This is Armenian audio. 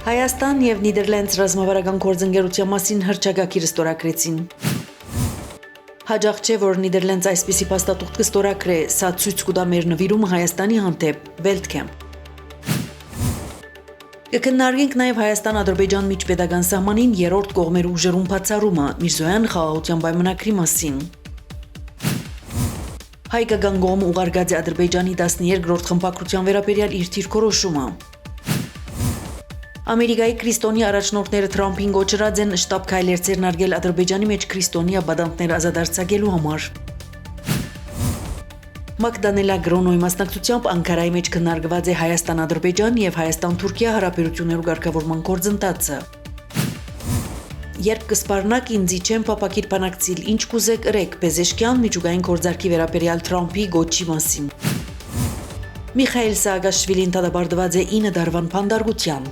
Հայաստան եւ Նիդերլանդ ռազմավարական գործընկերության մասին հռչակագիր ստորագրեցին։ Հաջող չէ, որ Նիդերլանդ այսպիսի փաստաթուղթ կստորագրե, սա ցույց կտա մեր նվիրումը Հայաստանի հանդեպ, Weltcamp։ Կքննարկենք նաև Հայաստան-Ադրբեջան միջպետական սահմանին երրորդ կողմերի ուժերում բացառումը, Միրզոյան խաղաղության պայմանագրի մասին։ Հայկական կողմը ուղարկած է Ադրբեջանի 12-րդ խմբակրության վերաբերյալ իր դիրքորոշումը։ Ամերիկայի քրիստոնյա առաջնորդները Թրամփին գոչրած են շտապ քայլեր ձեռնարկել Ադրբեջանի մեջ քրիստոնյա բադանտներ ազատարձակելու համար։ Մագդանելա Գրոնոյի մասնակցությամբ Անկարայի մեջ քննարկված է Հայաստան-Ադրբեջան եւ Հայաստան-Թուրքիա հարաբերություններու ղեկավարման գործընթացը։ Երբ կսպառնաք ինձի չեմ փապակիր բանակցիլ, ինչ կուզեք ըրեք, Պեզեշկյան միջուկային գործարքի վերաբերյալ Թրամփի գոչի մասին։ Միխայել Սաակաշվիլին դատապարտված է 9 տարվան փանդարգության։